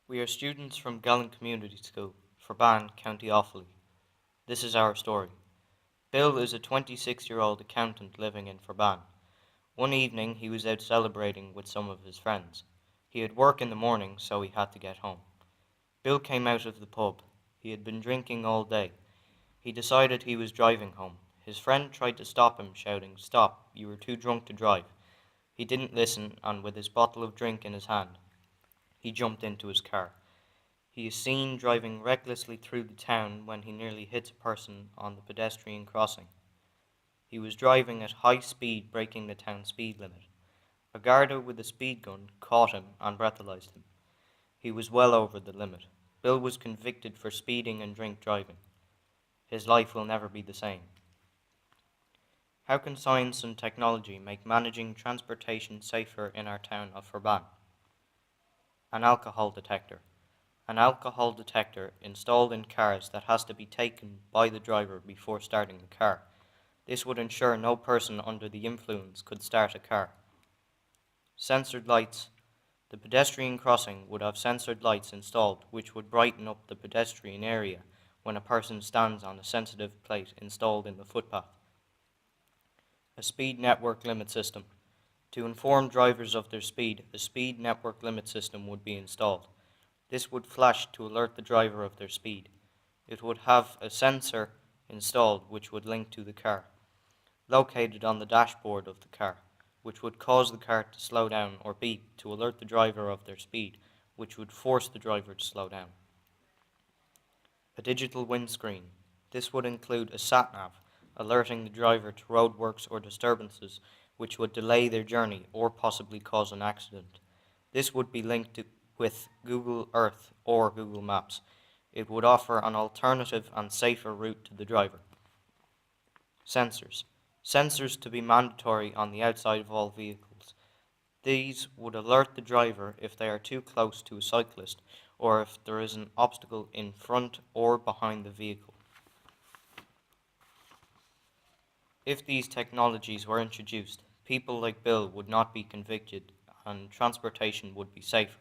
We are students from Gallen Community School, Forban, County Offaly. This is our story. Bill is a 26-year-old accountant living in Forban. One evening he was out celebrating with some of his friends. He had work in the morning, so he had to get home. Bill came out of the pub. He had been drinking all day. He decided he was driving home. His friend tried to stop him, shouting, "Stop, you are too drunk to drive." He didn't listen, and with his bottle of drink in his hand, he jumped into his car. He is seen driving recklessly through the town when he nearly hits a person on the pedestrian crossing. He was driving at high speed, breaking the town speed limit. A Garda with a speed gun caught him and breathalyzed him. He was well over the limit. Bill was convicted for speeding and drink driving. His life will never be the same. How can science and technology make managing transportation safer in our town of Forban? An alcohol detector. An alcohol detector installed in cars that has to be taken by the driver before starting the car. This would ensure no person under the influence could start a car. Censored lights. The pedestrian crossing would have censored lights installed which would brighten up the pedestrian area when a person stands on a sensitive plate installed in the footpath. A speed network limit system. To inform drivers of their speed, a speed network limit system would be installed. This would flash to alert the driver of their speed. It would have a sensor installed which would link to the car, located on the dashboard of the car, which would cause the car to slow down or beep to alert the driver of their speed, which would force the driver to slow down. A digital windscreen. This would include a sat-nav, alerting the driver to roadworks or disturbances which would delay their journey or possibly cause an accident. This would be linked with Google Earth or Google Maps. It would offer an alternative and safer route to the driver. Sensors. Sensors to be mandatory on the outside of all vehicles. These would alert the driver if they are too close to a cyclist or if there is an obstacle in front or behind the vehicle. If these technologies were introduced, people like Bill would not be convicted and transportation would be safer.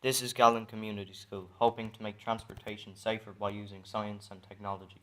This is Gallen Community School, hoping to make transportation safer by using science and technology.